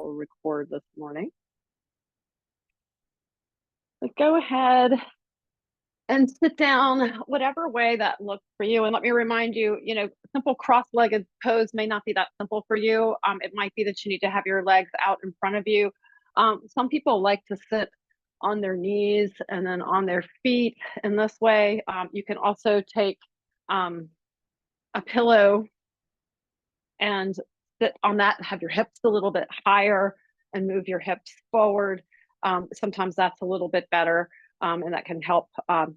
will record this morning. But go ahead and sit down, whatever way that looks for you. And let me remind you, simple cross-legged pose may not be that simple for you. It might be that you need to have your legs out in front of you. Some people like to sit on their knees and then on their feet in this way. You can also take a pillow and sit on that, have your hips a little bit higher and move your hips forward. Sometimes that's a little bit better. And that can help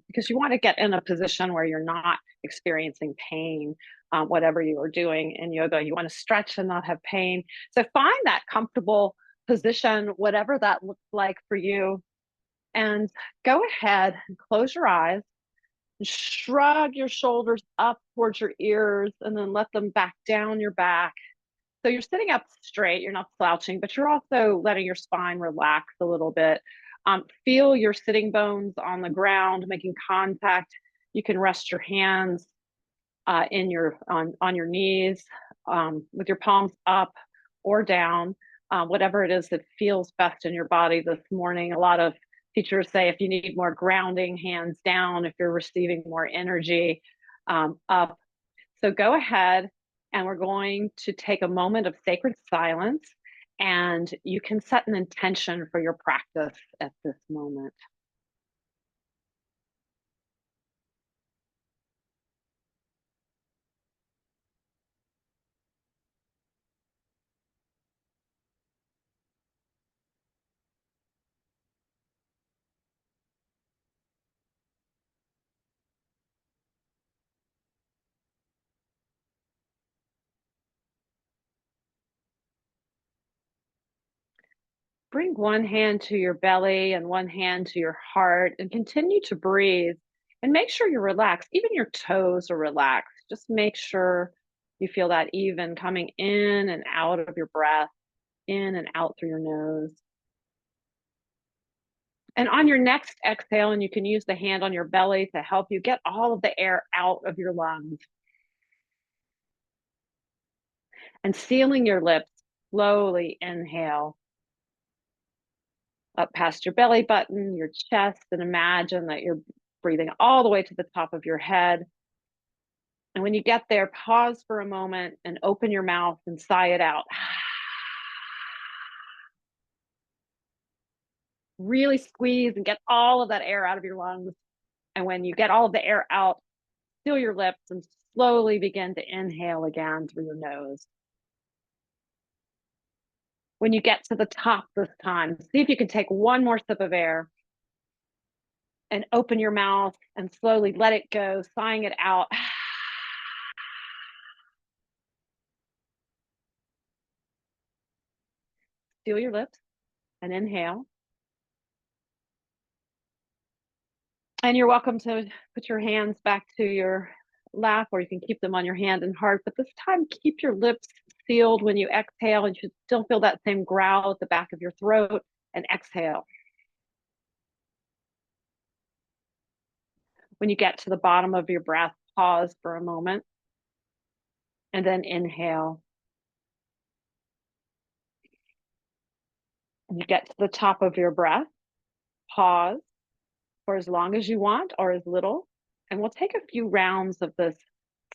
because you want to get in a position where you're not experiencing pain, whatever you are doing in yoga. You want to stretch and not have pain. So find that comfortable position, whatever that looks like for you. And go ahead and close your eyes and shrug your shoulders up towards your ears and then let them back down your back. So you're sitting up straight, you're not slouching, but you're also letting your spine relax a little bit. Feel your sitting bones on the ground, making contact. You can rest your hands on your knees with your palms up or down, whatever it is that feels best in your body this morning. A lot of teachers say if you need more grounding, hands down. If you're receiving more energy, up. So go ahead, and we're going to take a moment of sacred silence, and you can set an intention for your practice at this moment. Bring one hand to your belly and one hand to your heart and continue to breathe and make sure you're relaxed. Even your toes are relaxed. Just make sure you feel that even coming in and out of your breath, in and out through your nose. And on your next exhale, and you can use the hand on your belly to help you get all of the air out of your lungs. And sealing your lips, slowly inhale up past your belly button, your chest, and imagine that you're breathing all the way to the top of your head. And when you get there, pause for a moment and open your mouth and sigh it out. Really squeeze and get all of that air out of your lungs. And when you get all of the air out, seal your lips and slowly begin to inhale again through your nose. When you get to the top this time, see if you can take one more sip of air and open your mouth and slowly let it go, sighing it out. Seal your lips and inhale. And you're welcome to put your hands back to your lap, or you can keep them on your hand and heart. But this time, keep your lips sealed when you exhale, and you should still feel that same growl at the back of your throat, and exhale. When you get to the bottom of your breath, pause for a moment, and then inhale. When you get to the top of your breath, pause for as long as you want or as little. And we'll take a few rounds of this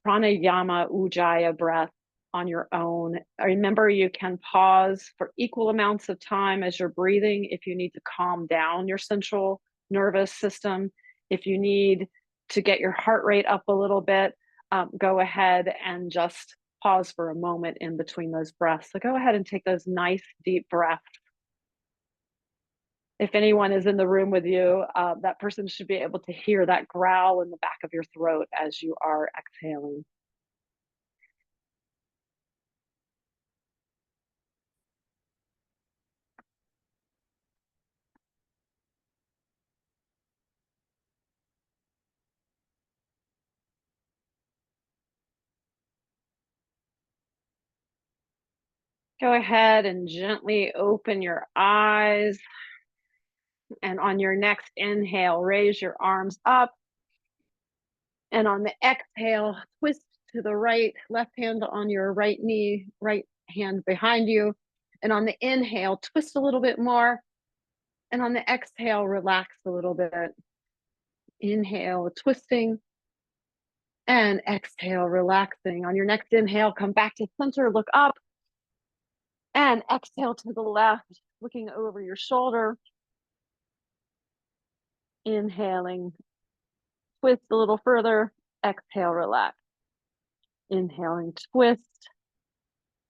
pranayama ujjayi breath on your own. Remember, you can pause for equal amounts of time as you're breathing if you need to calm down your central nervous system. If you need to get your heart rate up a little bit, go ahead and just pause for a moment in between those breaths. So go ahead and take those nice deep breaths. If anyone is in the room with you, that person should be able to hear that growl in the back of your throat as you are exhaling. Go ahead and gently open your eyes. And on your next inhale, raise your arms up. And on the exhale, twist to the right, left hand on your right knee, right hand behind you. And on the inhale, twist a little bit more. And on the exhale, relax a little bit. Inhale, twisting. And exhale, relaxing. On your next inhale, come back to center, look up. And exhale to the left, looking over your shoulder. Inhaling, twist a little further. Exhale, relax. Inhaling, twist.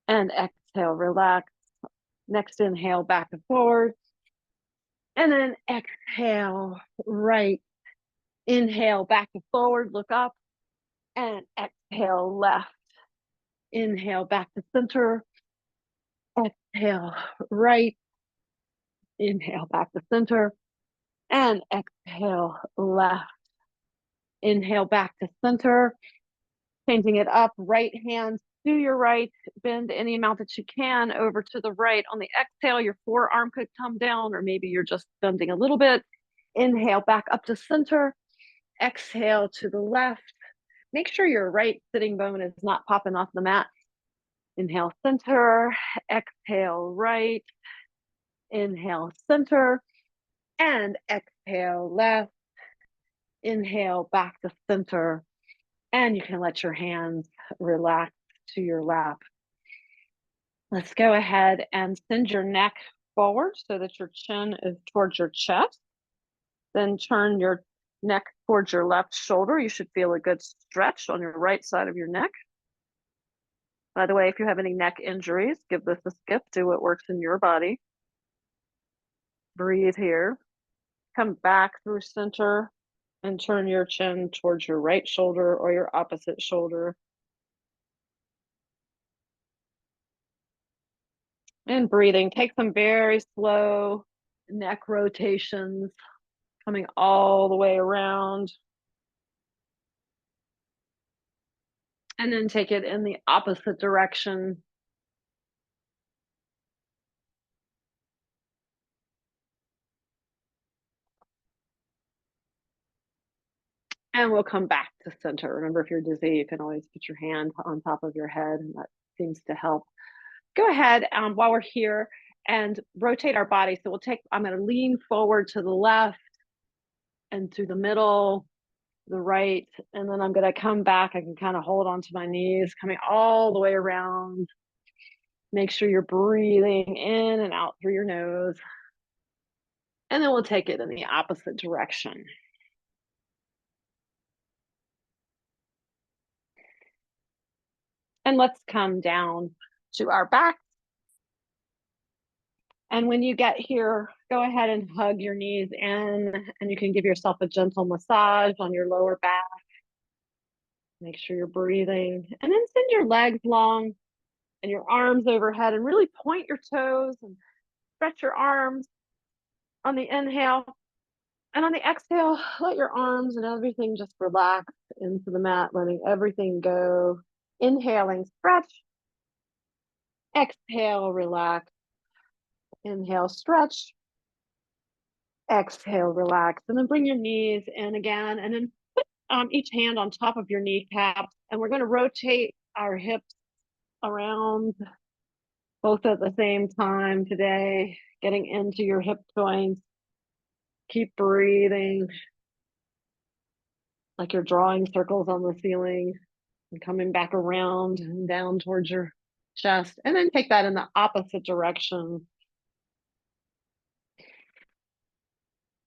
And exhale, relax. Next inhale, back and forward. And then exhale, right. Inhale, back and forward, look up. And exhale, left. Inhale, back to center. Exhale, right. Inhale, back to center. And exhale, left. Inhale, back to center. Changing it up, right hand to your right. Bend any amount that you can over to the right. On the exhale, your forearm could come down, or maybe you're just bending a little bit. Inhale, back up to center. Exhale to the left. Make sure your right sitting bone is not popping off the mat. Inhale, center. Exhale, right. Inhale, center. And exhale, left. Inhale, back to center. And you can let your hands relax to your lap. Let's go ahead and send your neck forward so that your chin is towards your chest. Then turn your neck towards your left shoulder. You should feel a good stretch on your right side of your neck. By the way, if you have any neck injuries, give this a skip. Do what works in your body. Breathe here. Come back through center and turn your chin towards your right shoulder or your opposite shoulder. And breathing. Take some very slow neck rotations, coming all the way around. And then take it in the opposite direction. And we'll come back to center. Remember, if you're dizzy, you can always put your hand on top of your head, and that seems to help. Go ahead while we're here and rotate our body. So I'm going to lean forward to the left and to the middle, the right, and then I'm going to come back. I can kind of hold onto my knees, coming all the way around. Make sure you're breathing in and out through your nose. And then we'll take it in the opposite direction. And let's come down to our back. And when you get here, go ahead and hug your knees in, and you can give yourself a gentle massage on your lower back. Make sure you're breathing. And then send your legs long and your arms overhead, and really point your toes and stretch your arms on the inhale. And on the exhale, let your arms and everything just relax into the mat, letting everything go. Inhaling, stretch. Exhale, relax. Inhale, stretch. Exhale, relax. And then bring your knees in again. And then put each hand on top of your kneecaps. And we're going to rotate our hips around both at the same time today, getting into your hip joints. Keep breathing like you're drawing circles on the ceiling and coming back around and down towards your chest. And then take that in the opposite direction.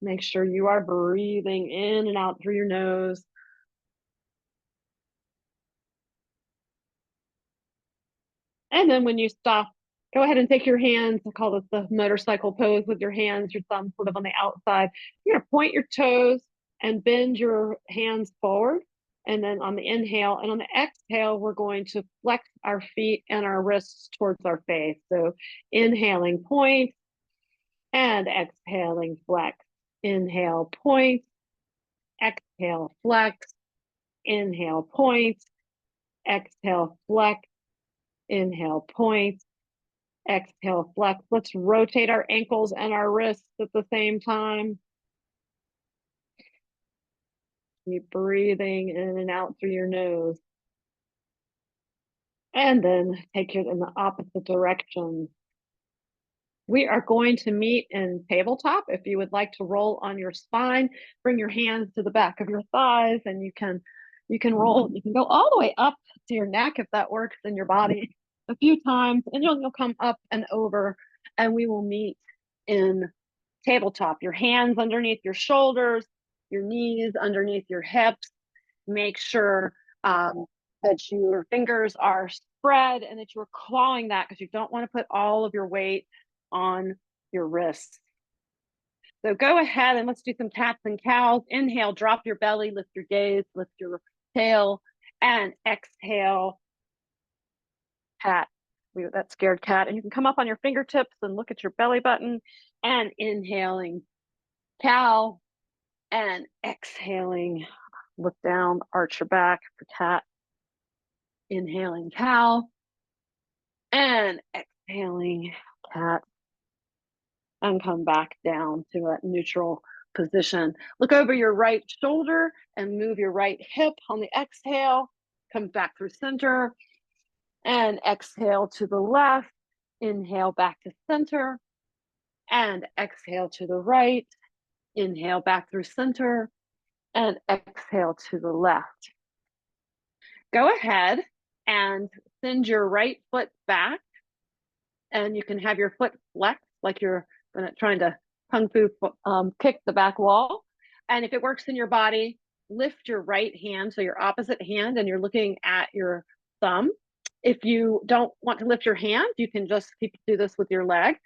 Make sure you are breathing in and out through your nose. And then when you stop, go ahead and take your hands. I call this the motorcycle pose with your hands, your thumb sort of on the outside. You're going to point your toes and bend your hands forward. And then on the inhale and on the exhale, we're going to flex our feet and our wrists towards our face. So inhaling, point, and exhaling, flex. Inhale, point, exhale, flex. Inhale, point, exhale, flex. Inhale, point, exhale, flex. Let's rotate our ankles and our wrists at the same time. Keep breathing in and out through your nose. And then take it in the opposite direction. We are going to meet in tabletop. If you would like to roll on your spine, bring your hands to the back of your thighs, and you can roll. You can go all the way up to your neck if that works in your body a few times, and you'll come up and over, and we will meet in tabletop. Your hands underneath your shoulders, your knees underneath your hips. Make sure that your fingers are spread and that you're clawing that, because you don't want to put all of your weight on your wrists. So go ahead and let's do some cats and cows. Inhale, drop your belly, lift your gaze, lift your tail, and exhale, cat. That scared cat. And you can come up on your fingertips and look at your belly button, and inhaling, cow, and exhaling, look down, arch your back for cat. Inhaling, cow, and exhaling, cat, and come back down to a neutral position. Look over your right shoulder and move your right hip on the exhale. Come back through center and exhale to the left. Inhale back to center and exhale to the right. Inhale back through center and exhale to the left. Go ahead and send your right foot back, and you can have your foot flexed like you're trying to kung fu kick the back wall. And if it works in your body, lift your right hand, so your opposite hand, and you're looking at your thumb. If you don't want to lift your hand, you can just do this with your leg.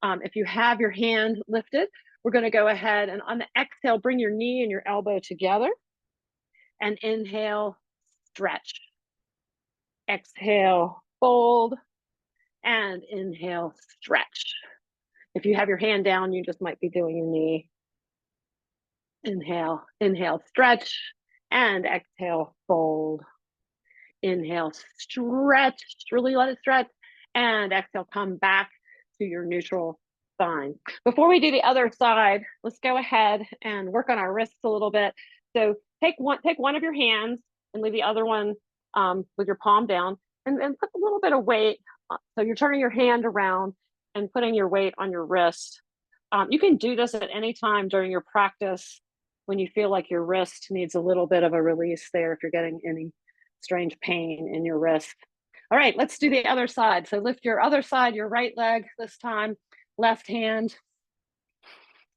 If you have your hand lifted, we're going to go ahead and on the exhale, bring your knee and your elbow together, and inhale, stretch. Exhale, fold, and inhale, stretch. If you have your hand down, you just might be doing your knee. Inhale, inhale, stretch, and exhale, fold. Inhale, stretch, really let it stretch, and exhale, come back to your neutral spine. Before we do the other side, let's go ahead and work on our wrists a little bit. So take one of your hands and leave the other one with your palm down, and put a little bit of weight. So you're turning your hand around and putting your weight on your wrist. You can do this at any time during your practice when you feel like your wrist needs a little bit of a release there, if you're getting any strange pain in your wrist. All right, let's do the other side. So lift your other side, your right leg this time, left hand.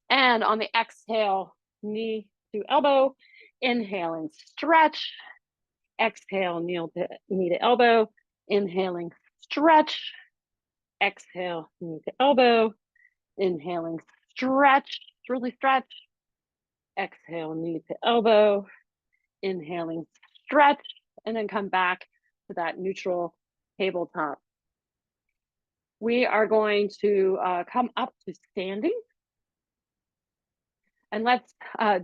And on the exhale, knee to elbow, inhaling, stretch. Exhale, knee to elbow, inhaling, stretch. Exhale, knee to elbow, inhaling, stretch, really stretch. Exhale, knee to elbow, inhaling, stretch, and then come back to that neutral tabletop. We are going to come up to standing. And let's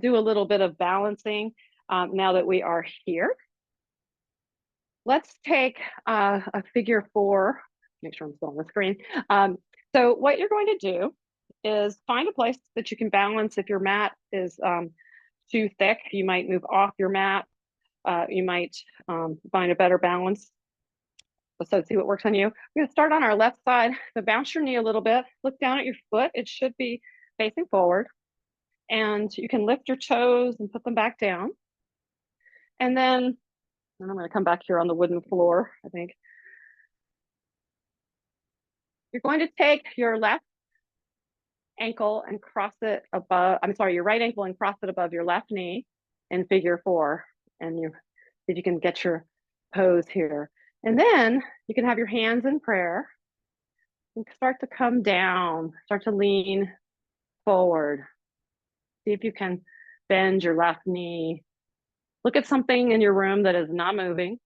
do a little bit of balancing now that we are here. Let's take a figure 4, make sure I'm still on the screen. So what you're going to do is find a place that you can balance. If your mat is too thick, you might move off your mat. You might find a better balance. So see what works on you. We're going to start on our left side. So bounce your knee a little bit. Look down at your foot. It should be facing forward. And you can lift your toes and put them back down. And then I'm going to come back here on the wooden floor, I think. You're going to take your left ankle and cross it above, your right ankle and cross it above your left knee in figure 4. And you see if you can get your pose here. And then you can have your hands in prayer and start to come down, start to lean forward. See if you can bend your left knee. Look at something in your room that is not moving.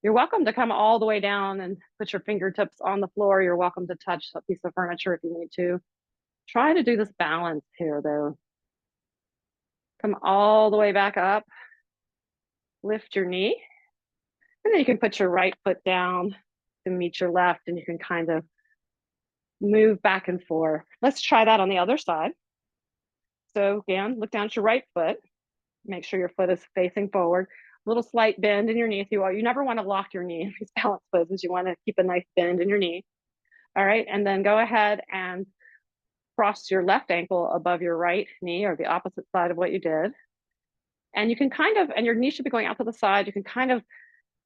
You're welcome to come all the way down and put your fingertips on the floor. You're welcome to touch a piece of furniture if you need to. Try to do this balance here, though. Come all the way back up. Lift your knee. And then you can put your right foot down to meet your left, and you can kind of move back and forth. Let's try that on the other side. So again, look down at your right foot. Make sure your foot is facing forward. A little slight bend in your knee if you are. You never want to lock your knee in these balance poses. You want to keep a nice bend in your knee. All right, and then go ahead and cross your left ankle above your right knee, or the opposite side of what you did. And you can kind of, and your knee should be going out to the side. You can kind of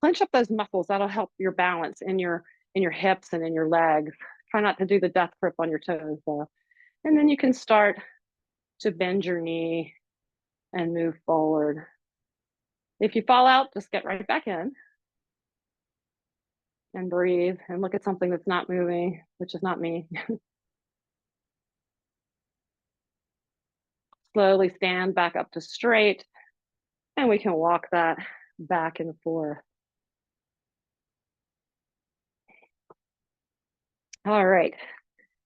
clench up those muscles. That'll help your balance in your hips and in your legs. Try not to do the death grip on your toes though. And then you can start to bend your knee and move forward. If you fall out, just get right back in and breathe and look at something that's not moving, which is not me. Slowly stand back up to straight, and we can walk that back and forth. All right,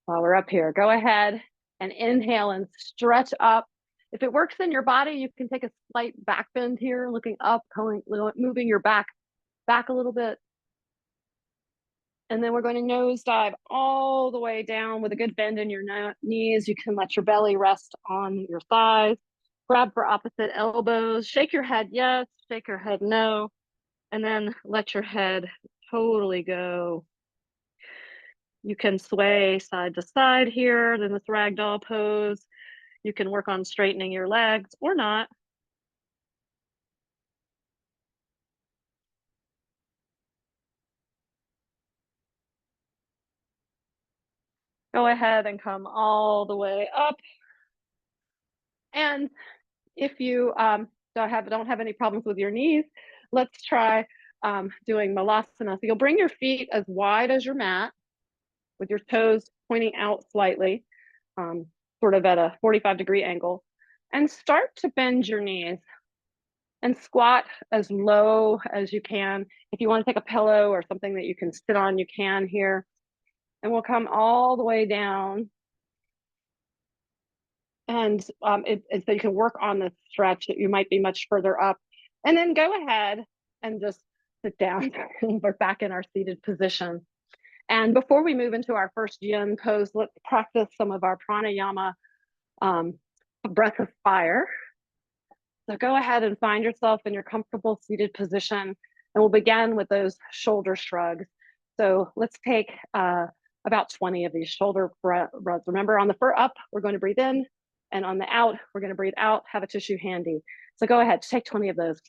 while we're up here, go ahead and inhale and stretch up. If it works in your body, you can take a slight back bend here, looking up, moving your back a little bit. And then we're going to nose dive all the way down with a good bend in your knees. You can let your belly rest on your thighs. Grab for opposite elbows. Shake your head yes, shake your head no. And then let your head totally go. You can sway side to side here in this ragdoll pose. You can work on straightening your legs or not. Go ahead and come all the way up. And if you don't have any problems with your knees, let's try doing malasana. So you'll bring your feet as wide as your mat with your toes pointing out slightly, sort of at a 45-degree angle, and start to bend your knees and squat as low as you can. If you want to take a pillow or something that you can sit on, you can here. And we'll come all the way down. And so you can work on the stretch that you might be much further up. And then go ahead and just sit down. We're back in our seated position. And before we move into our first yin pose, let's practice some of our pranayama breath of fire. So go ahead and find yourself in your comfortable seated position. And we'll begin with those shoulder shrugs. So let's take about 20 of these shoulder breaths. Remember, on the up, we're going to breathe in. And on the out, we're going to breathe out, have a tissue handy. So go ahead, take 20 of those.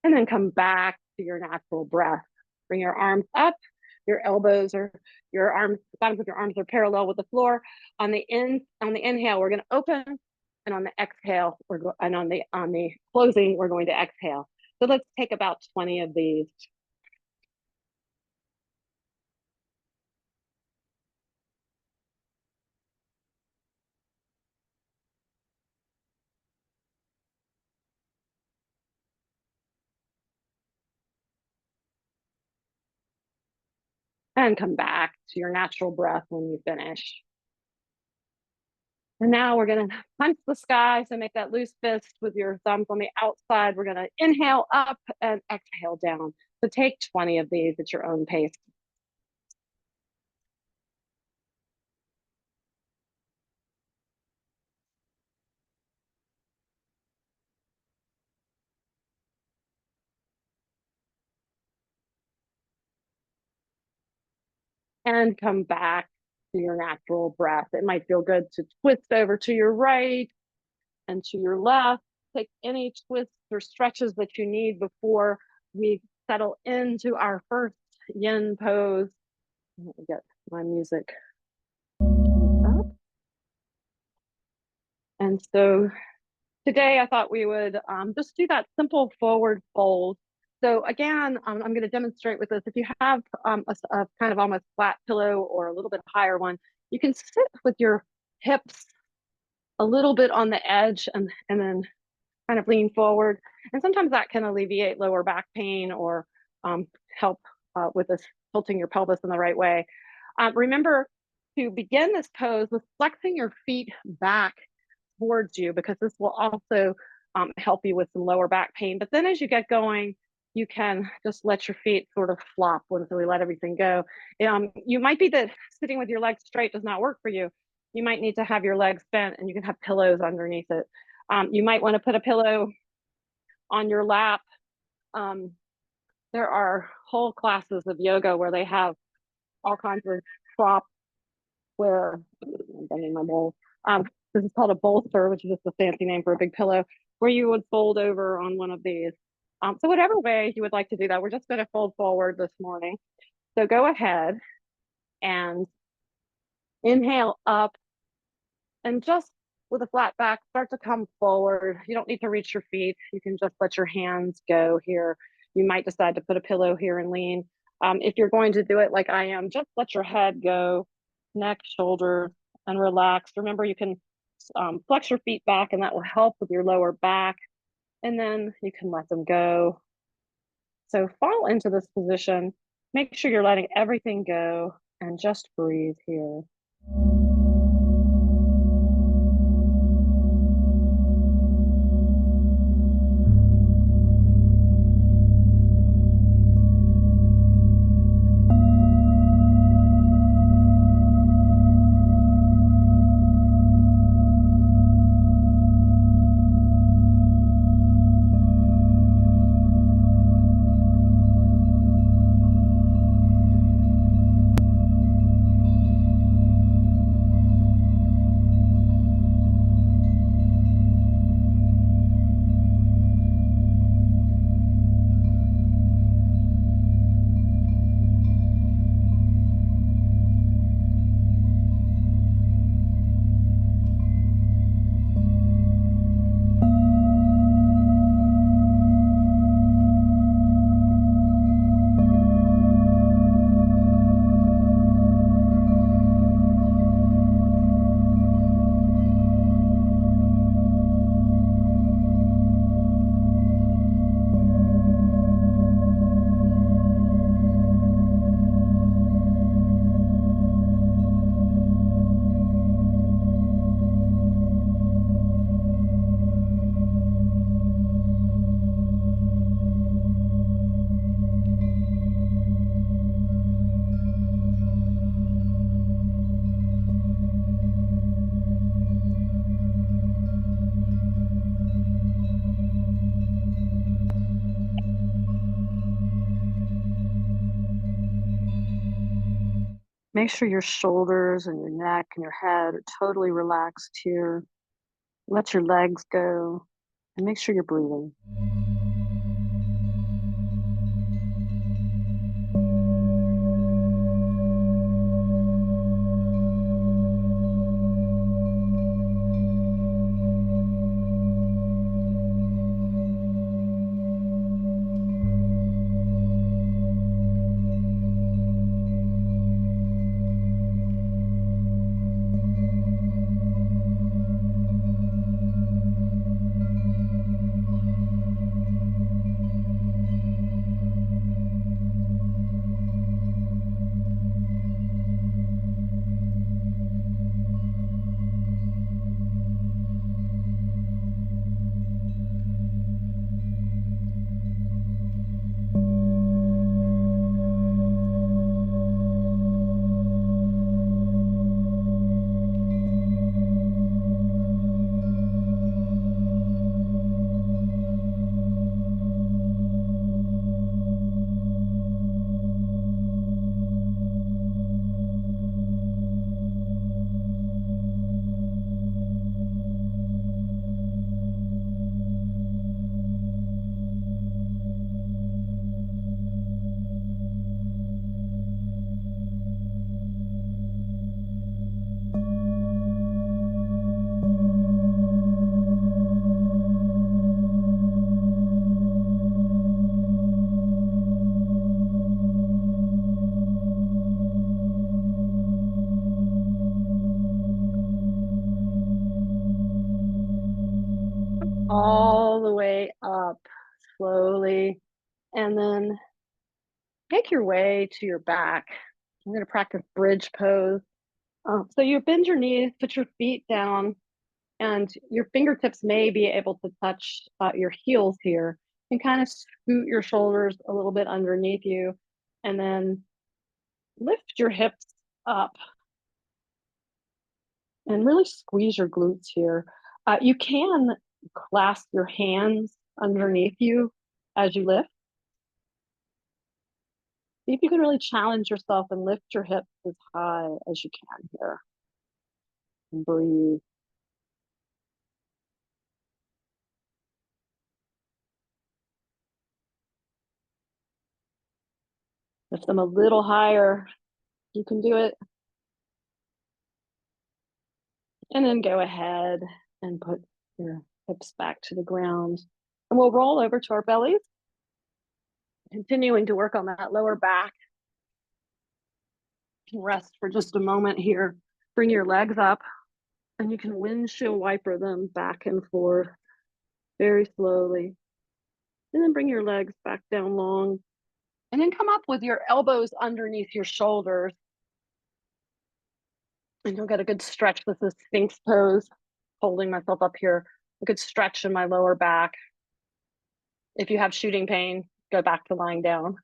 And then come back to your natural breath. Bring your arms up, your elbows or your arms, the bottoms of your arms are parallel with the floor. On the inhale, we're going to open, and on the exhale, and on the closing, we're going to exhale. So let's take about 20 of these. And come back to your natural breath when you finish. And now we're going to punch the sky. So make that loose fist with your thumbs on the outside. We're going to inhale up and exhale down. So take 20 of these at your own pace. And come back to your natural breath. It might feel good to twist over to your right and to your left. Take any twists or stretches that you need before we settle into our first yin pose. Let me get my music up. And so today I thought we would just do that simple forward fold. So again, I'm going to demonstrate with this. If you have a kind of almost flat pillow or a little bit higher one, you can sit with your hips a little bit on the edge and then kind of lean forward. And sometimes that can alleviate lower back pain or help with this tilting your pelvis in the right way. Remember to begin this pose with flexing your feet back towards you, because this will also help you with some lower back pain. But then as you get going, you can just let your feet sort of flop once we let everything go. You might be that sitting with your legs straight does not work for you. You might need to have your legs bent, and you can have pillows underneath it. You might want to put a pillow on your lap. Um, there are whole classes of yoga where they have all kinds of props where I'm bending my bowl. This is called a bolster, which is just a fancy name for a big pillow, where you would fold over on one of these. So whatever way you would like to do that, we're just going to fold forward this morning. So go ahead and inhale up, and just with a flat back, start to come forward. You don't need to reach your feet. You can just let your hands go here. You might decide to put a pillow here and lean. If you're going to do it like I am, just let your head go, neck, shoulder, and relax. Remember, you can flex your feet back, and that will help with your lower back. And then you can let them go. So fall into this position. Make sure you're letting everything go and just breathe here. Make sure your shoulders and your neck and your head are totally relaxed here. Let your legs go and make sure you're breathing. All the way up slowly, and then make your way to your back. I'm going to practice bridge pose. So you bend your knees, put your feet down, and your fingertips may be able to touch your heels here, and kind of scoot your shoulders a little bit underneath you, and then lift your hips up and really squeeze your glutes here. You can Clasp your hands underneath you as you lift. See if you can really challenge yourself and lift your hips as high as you can here. And breathe. Lift them a little higher. You can do it. And then go ahead and put your hips back to the ground. And we'll roll over to our bellies, continuing to work on that lower back. You can rest for just a moment here. Bring your legs up, and you can windshield wiper them back and forth very slowly. And then bring your legs back down long. And then come up with your elbows underneath your shoulders. And you'll get a good stretch with the Sphinx pose, holding myself up here. A good stretch in my lower back. If you have shooting pain, go back to lying down.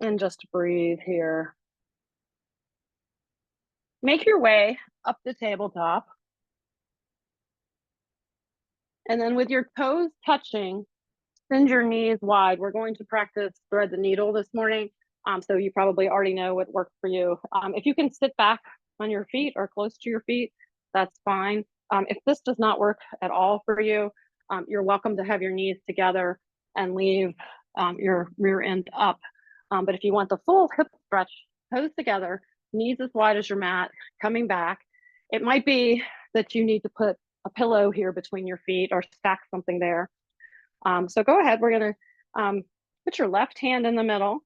And just breathe here. Make your way up the tabletop. And then with your toes touching, send your knees wide. We're going to practice thread the needle this morning. So you probably already know what works for you. If you can sit back on your feet or close to your feet, that's fine. If this does not work at all for you, you're welcome to have your knees together and leave your rear end up. But if you want the full hip stretch, toes together, knees as wide as your mat, coming back, it might be that you need to put a pillow here between your feet or stack something there. So go ahead, we're gonna put your left hand in the middle,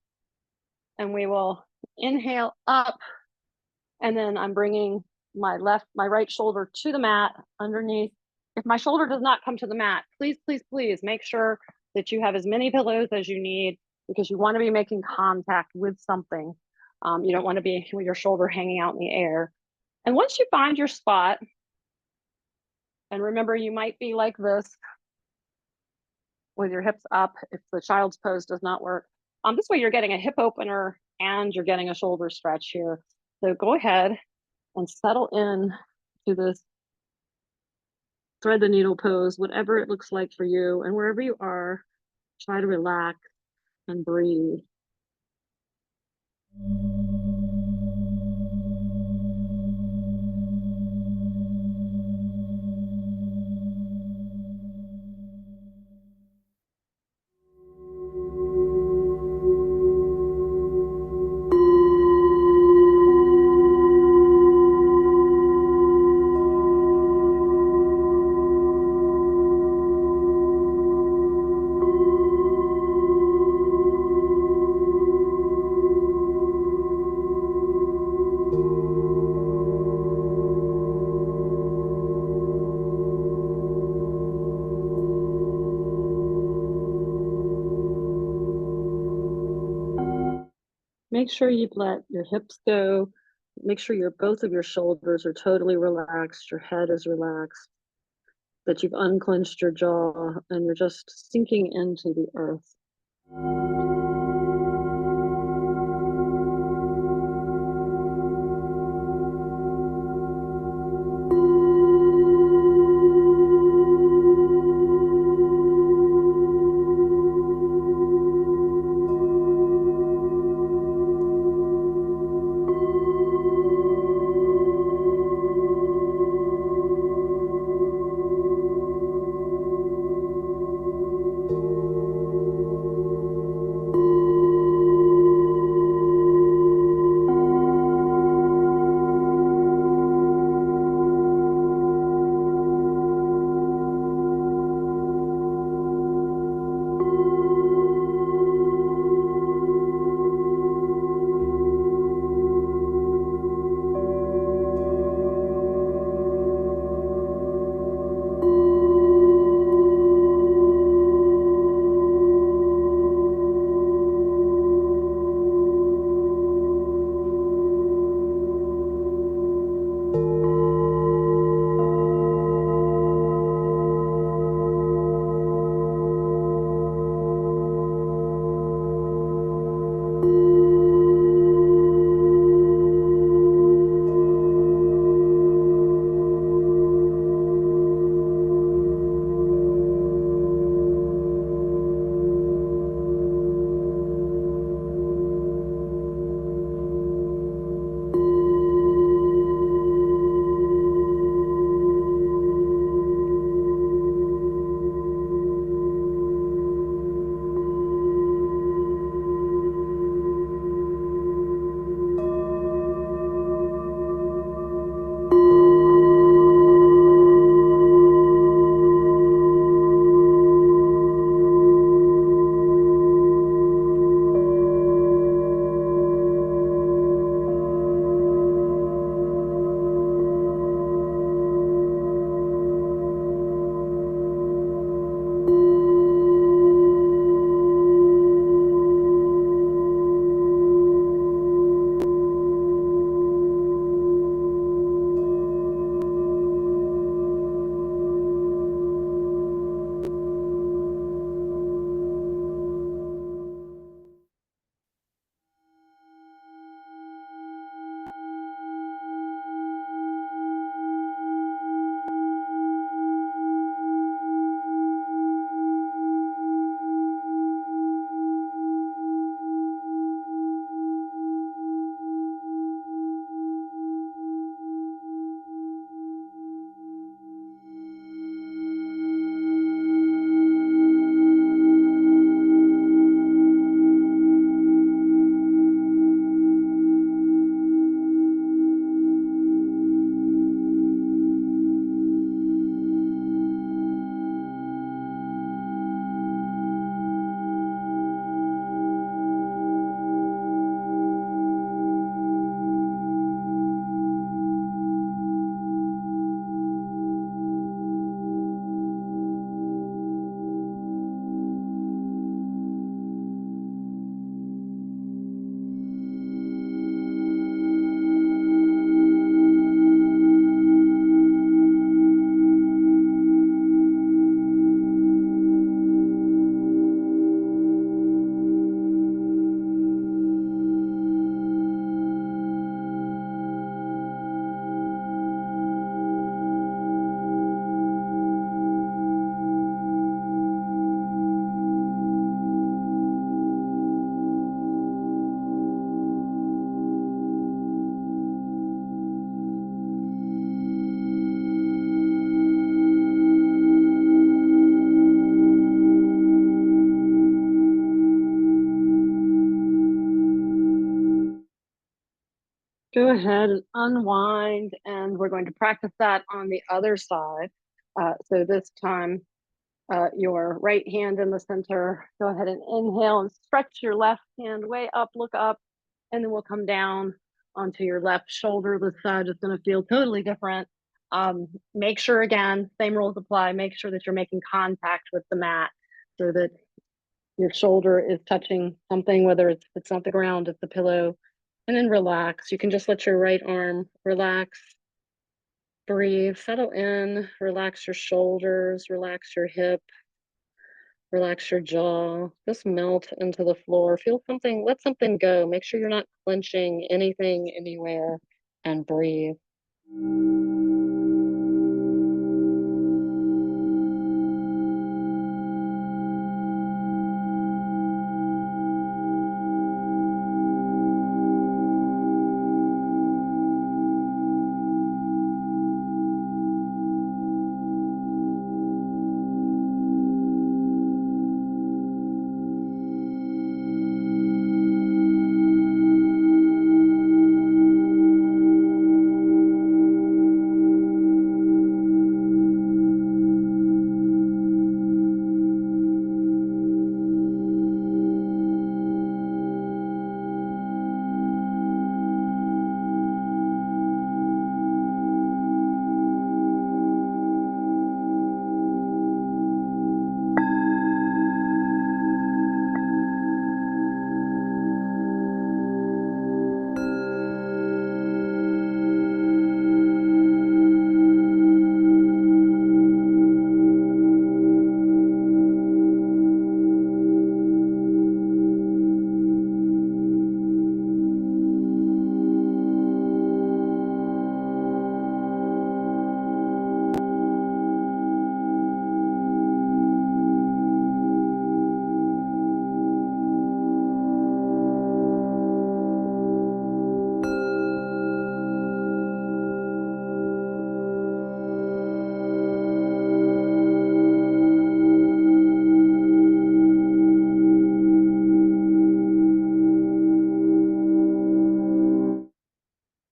and we will inhale up, and then I'm bringing my right shoulder to the mat underneath. If my shoulder does not come to the mat, please, please, please make sure that you have as many pillows as you need, because you want to be making contact with something. You don't want to be with your shoulder hanging out in the air. And once you find your spot, and remember, you might be like this with your hips up if the child's pose does not work. This way you're getting a hip opener and you're getting a shoulder stretch here. So go ahead and settle in to this thread the needle pose, whatever it looks like for you. And wherever you are, try to relax and breathe. Make sure you let your hips go. Make sure both of your shoulders are totally relaxed. Your head is relaxed, that you've unclenched your jaw and you're just sinking into the earth. Go ahead and unwind, and we're going to practice that on the other side. So this time, your right hand in the center. Go ahead and inhale and stretch your left hand way up, look up, and then we'll come down onto your left shoulder. This side is going to feel totally different. Make sure, again, same rules apply. Make sure that you're making contact with the mat so that your shoulder is touching something, whether it's not the ground, it's the pillow, and then relax. You can just let your right arm relax, breathe, settle in, relax your shoulders, relax your hip, relax your jaw, just melt into the floor. Feel something, let something go. Make sure you're not clenching anything anywhere, and breathe.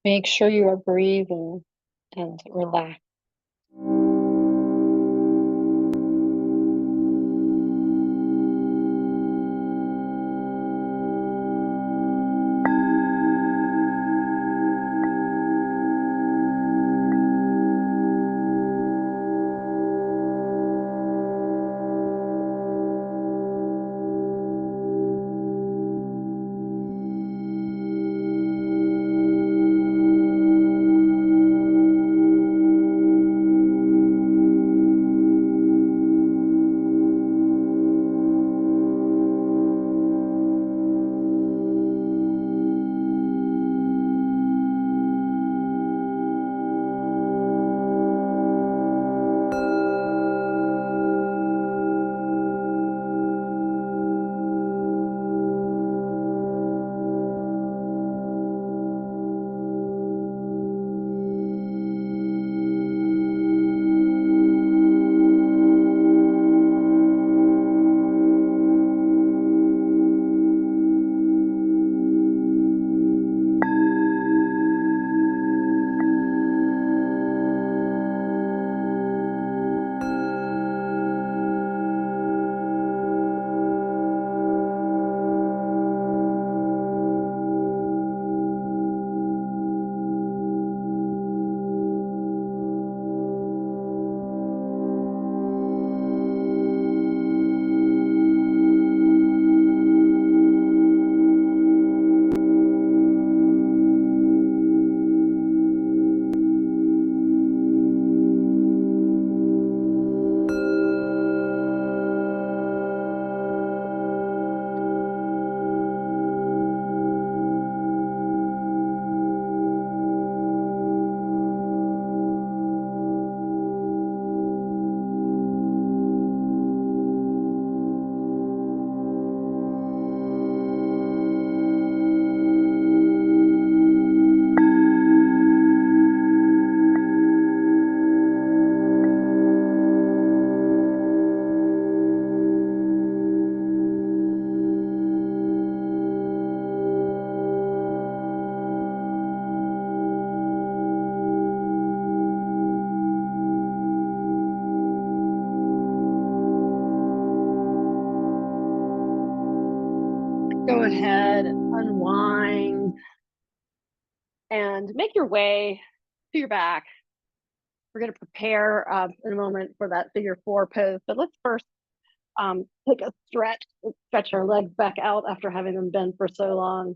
Make sure you are breathing and relax. Go ahead and unwind and make your way to your back. We're going to prepare in a moment for that figure four pose, but let's first take a stretch. Let's stretch our legs back out after having them bent for so long.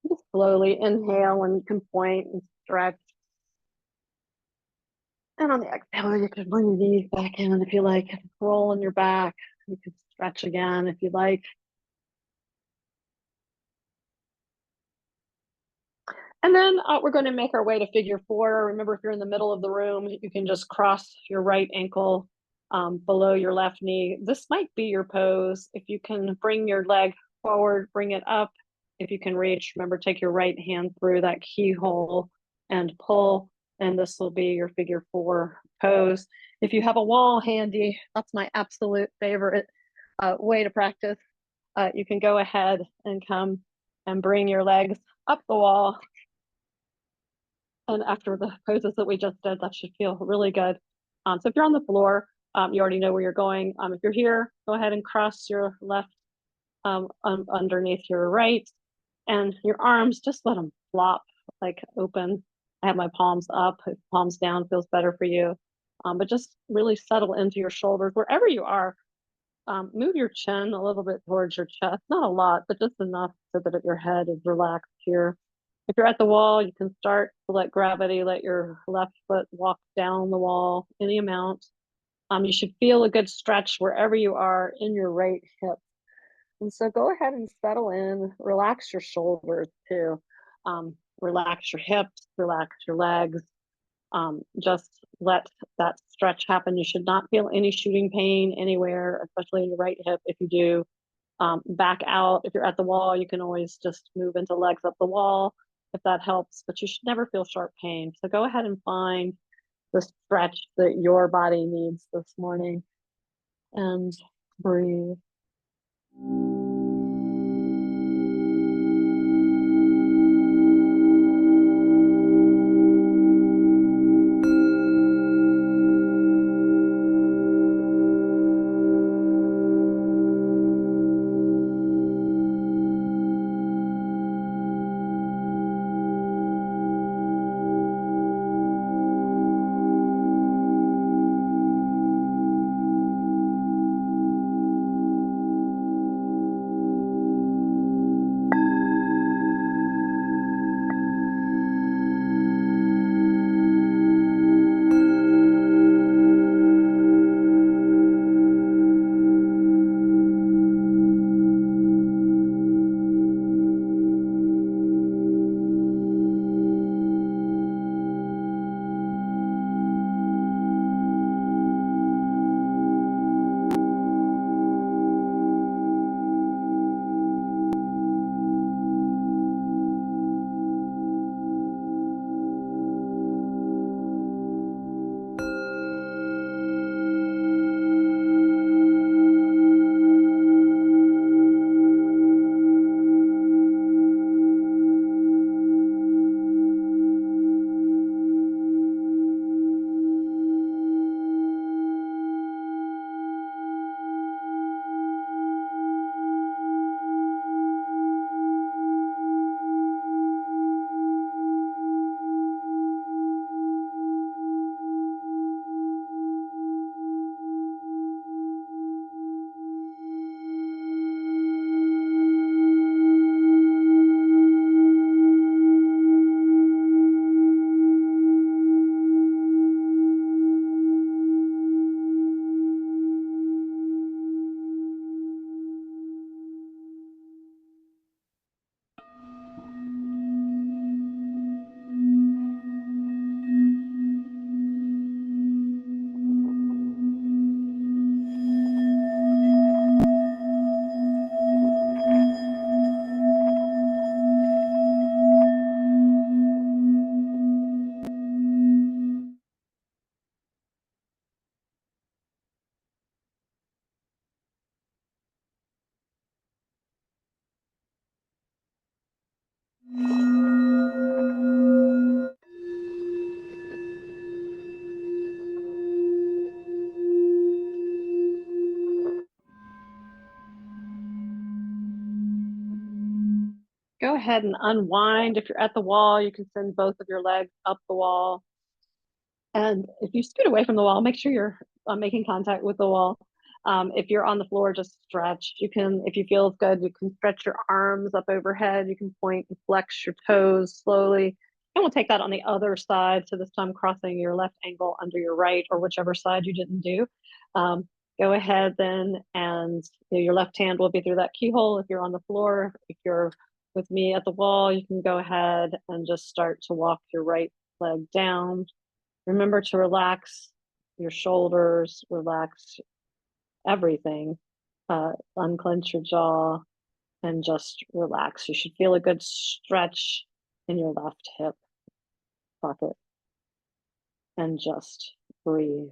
Just slowly inhale and you can point and stretch. And on the exhale, you can bring your knees back in if you like. Roll on your back. You can stretch again if you like. And then we're going to make our way to figure four. Remember, if you're in the middle of the room, you can just cross your right ankle below your left knee. This might be your pose. If you can bring your leg forward, bring it up. If you can reach, remember, take your right hand through that keyhole and pull. And this will be your figure four pose. If you have a wall handy, that's my absolute favorite way to practice. You can go ahead and come and bring your legs up the wall. And after the poses that we just did, that should feel really good. So if you're on the floor, you already know where you're going. If you're here, go ahead and cross your left underneath your right, and your arms, just let them flop, like open. I have my palms up, palms down feels better for you. But just really settle into your shoulders wherever you are. Move your chin a little bit towards your chest, not a lot, but just enough so that your head is relaxed here. If you're at the wall, you can start to let gravity, let your left foot walk down the wall any amount. You should feel a good stretch wherever you are in your right hip. And so go ahead and settle in, relax your shoulders too. Relax your hips, relax your legs. Just let that stretch happen. You should not feel any shooting pain anywhere, especially in your right hip. If you do, back out. If you're at the wall, you can always just move into legs up the wall if that helps, but you should never feel sharp pain. So go ahead and find the stretch that your body needs this morning and breathe. Go ahead and unwind. If you're at the wall, you can send both of your legs up the wall. And if you scoot away from the wall, make sure you're making contact with the wall. If you're on the floor, just stretch. You can, if you feel good, you can stretch your arms up overhead. You can point and flex your toes slowly. And we'll take that on the other side. So this time crossing your left ankle under your right, or whichever side you didn't do. Go ahead then, and your left hand will be through that keyhole if you're on the floor. If you're with me at the wall, you can go ahead and just start to walk your right leg down. Remember to relax your shoulders, relax everything, unclench your jaw, and just relax. You should feel a good stretch in your left hip pocket, and just breathe.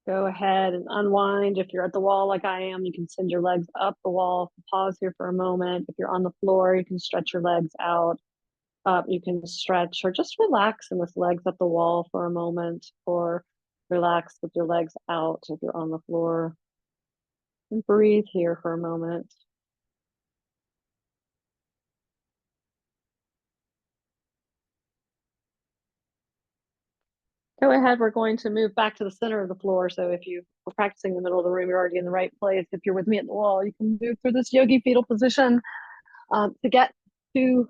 Go ahead and unwind. If you're at the wall like I am, you can send your legs up the wall. Pause here for a moment. If you're on the floor, you can stretch your legs out. You can stretch or just relax and with legs up the wall for a moment, or relax with your legs out if you're on the floor. And breathe here for a moment. Go ahead, we're going to move back to the center of the floor. So if you were practicing in the middle of the room, you're already in the right place. If you're with me at the wall, you can move through this yogi fetal position to get to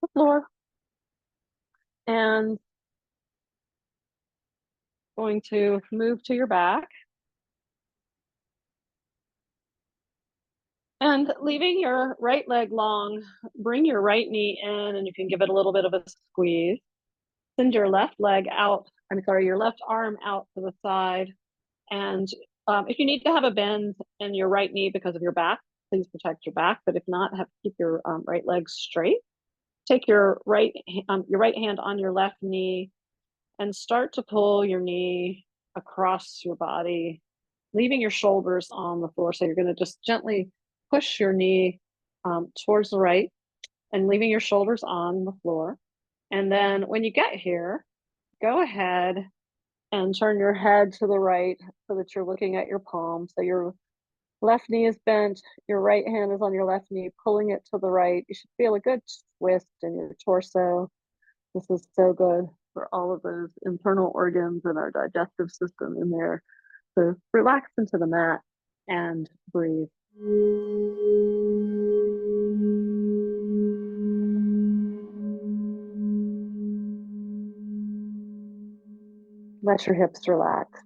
the floor. And going to move to your back. And leaving your right leg long, bring your right knee in and you can give it a little bit of a squeeze. Send your left leg out, I'm sorry, your left arm out to the side. And if you need to have a bend in your right knee because of your back, please protect your back. But if not, have to keep your right leg straight. Take your right hand on your left knee and start to pull your knee across your body, leaving your shoulders on the floor. So you're going to just gently push your knee towards the right and leaving your shoulders on the floor. And then when you get here, go ahead and turn your head to the right so that you're looking at your palm. So your left knee is bent, your right hand is on your left knee, pulling it to the right. You should feel a good twist in your torso. This is so good for all of those internal organs and our digestive system in there. So relax into the mat and breathe. Let your hips relax.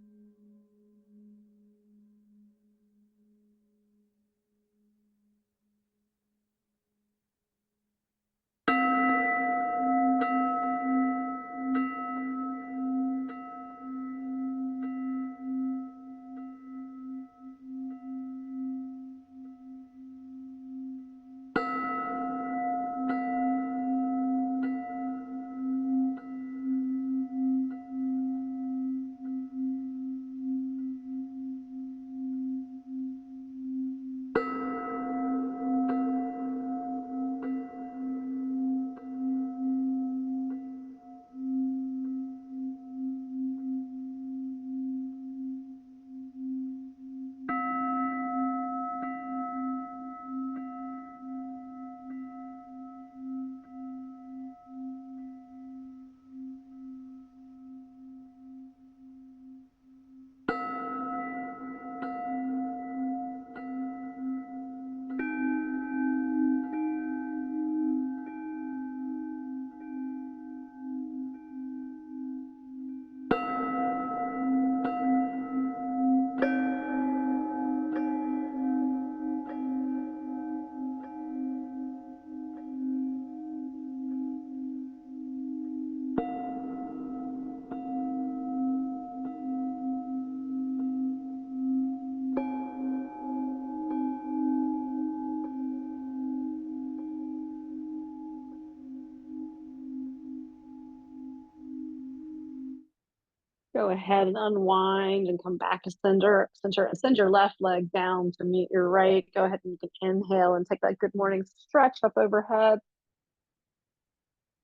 Go ahead and unwind and come back to center, and send your left leg down to meet your right. Go ahead and you can inhale and take that good morning stretch up overhead.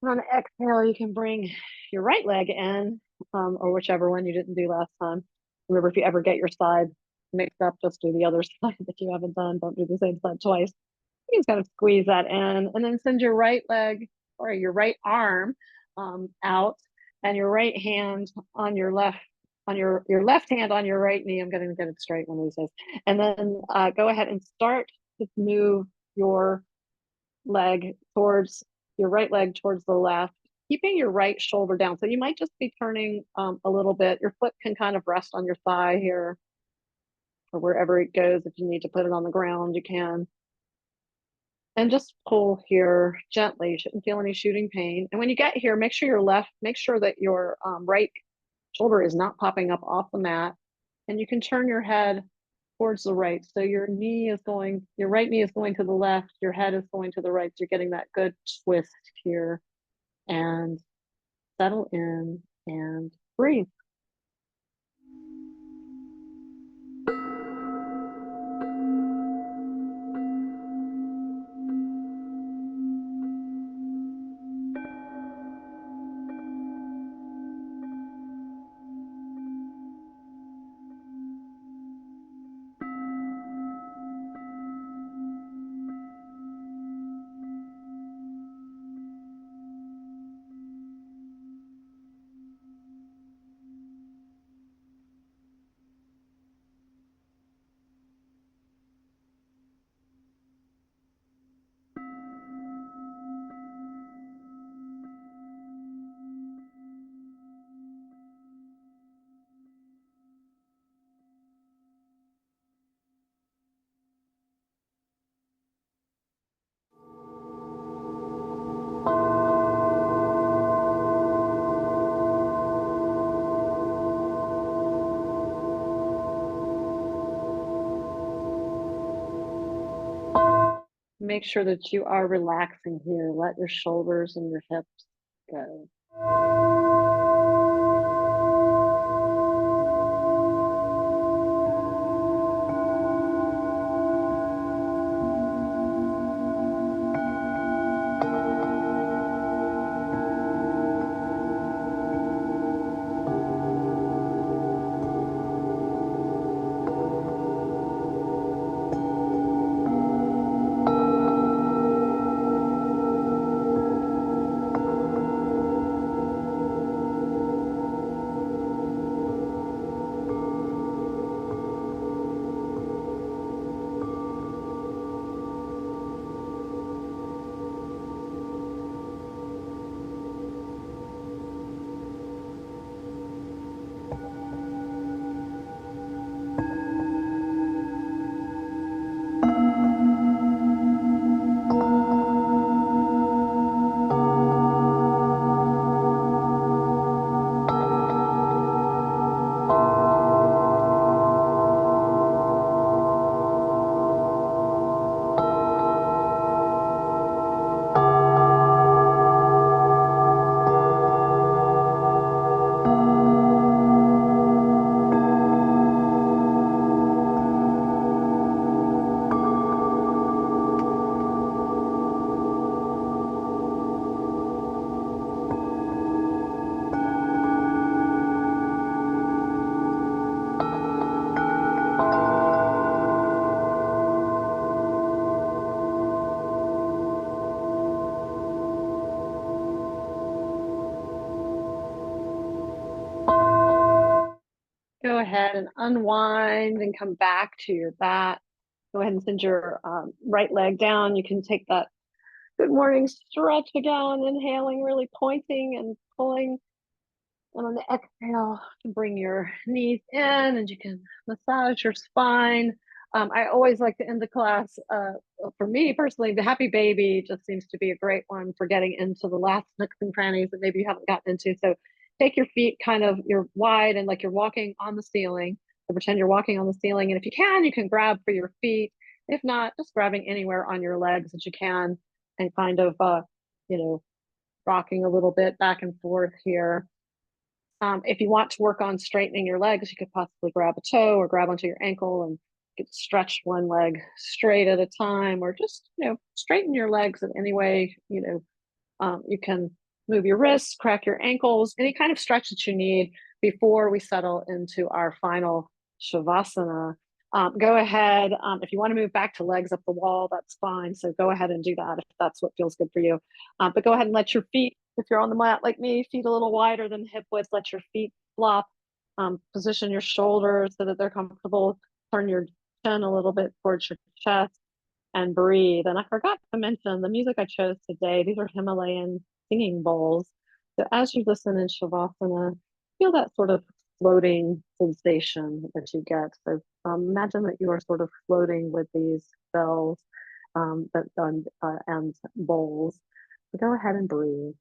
And on the exhale, you can bring your right leg in, or whichever one you didn't do last time. Remember, if you ever get your side mixed up, just do the other side that you haven't done. Don't do the same side twice. You just kind of squeeze that in, and then send your right leg or your right arm out, and your right hand on your left, on your left hand on your right knee. I'm going to get it straight one of these days. And then go ahead and start to move your leg towards your right leg towards the left, keeping your right shoulder down. So you might just be turning a little bit. Your foot can kind of rest on your thigh here or wherever it goes. If you need to put it on the ground, you can. And just pull here gently. You shouldn't feel any shooting pain. And when you get here, make sure that your right shoulder is not popping up off the mat. And you can turn your head towards the right. So your right knee is going to the left, your head is going to the right. So you're getting that good twist here. And settle in and breathe. make sure that you are relaxing here. Let your shoulders and your hips go. Go ahead and unwind and come back to your mat. Go ahead and send your right leg down. You can take that good morning stretch again, inhaling, really pointing and pulling. And on the exhale, you can bring your knees in and you can massage your spine. I always like to end the class, for me personally, the happy baby just seems to be a great one for getting into the last nooks and crannies that maybe you haven't gotten into. So take your feet kind of, you're wide and like you're walking on the ceiling. So pretend you're walking on the ceiling. And if you can grab for your feet. If not, just grabbing anywhere on your legs that you can and kind of, you know, rocking a little bit back and forth here. If you want to work on straightening your legs, you could possibly grab a toe or grab onto your ankle and get stretch one leg straight at a time, or just, straighten your legs in any way. You can move your wrists, crack your ankles, any kind of stretch that you need before we settle into our final Shavasana. Go ahead. If you want to move back to legs up the wall, that's fine. So go ahead and do that if that's what feels good for you. But go ahead and let your feet, if you're on the mat like me, feet a little wider than hip width, let your feet flop. Position your shoulders so that they're comfortable. Turn your chin a little bit towards your chest and breathe. And I forgot to mention the music I chose today. These are Himalayan singing bowls. So as you listen in Shavasana, feel that sort of floating sensation that you get. So imagine that you are sort of floating with these bells and bowls. So go ahead and breathe.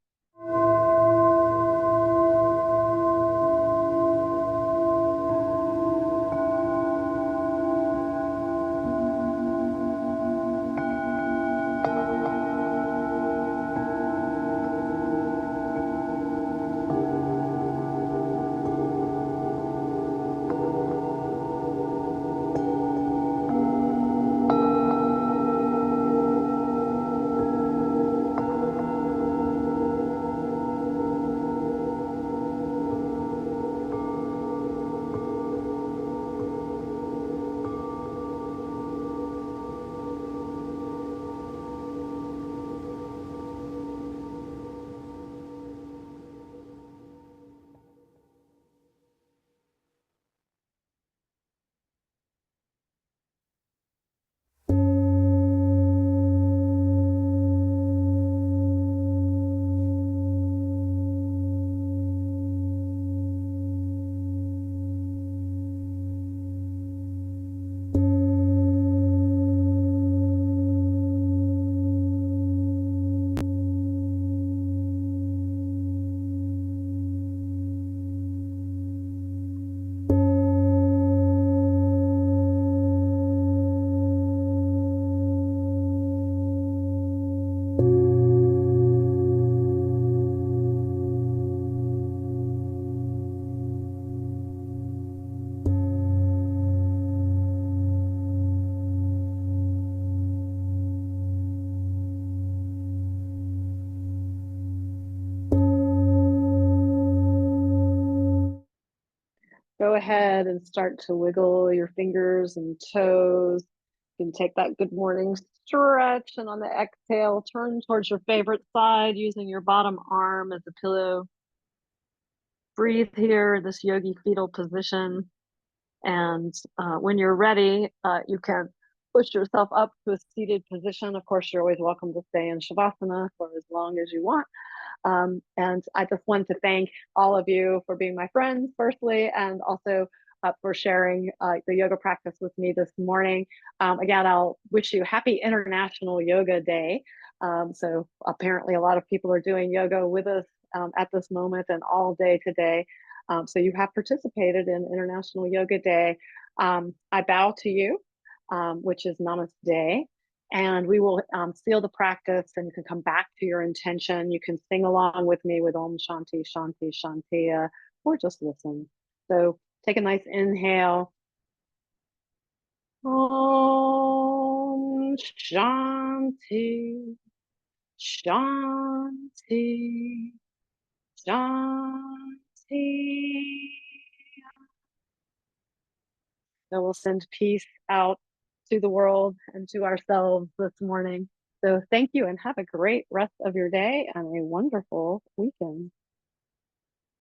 Go ahead and start to wiggle your fingers and toes. You can take that good morning stretch, and on the exhale, turn towards your favorite side using your bottom arm as a pillow. Breathe here in this yogi fetal position. And when you're ready, you can push yourself up to a seated position. Of course, you're always welcome to stay in Shavasana for as long as you want. And I just want to thank all of you for being my friends, firstly, and also for sharing the yoga practice with me this morning. Again, I'll wish you happy International Yoga Day. So apparently a lot of people are doing yoga with us at this moment and all day today. So you have participated in International Yoga Day. I bow to you, which is Namaste. And we will seal the practice, and you can come back to your intention. You can sing along with me with Om Shanti, Shanti, Shanti, or just listen. So take a nice inhale. Om Shanti, Shanti, Shanti. That will send peace out to the world and to ourselves this morning. So thank you and have a great rest of your day and a wonderful weekend.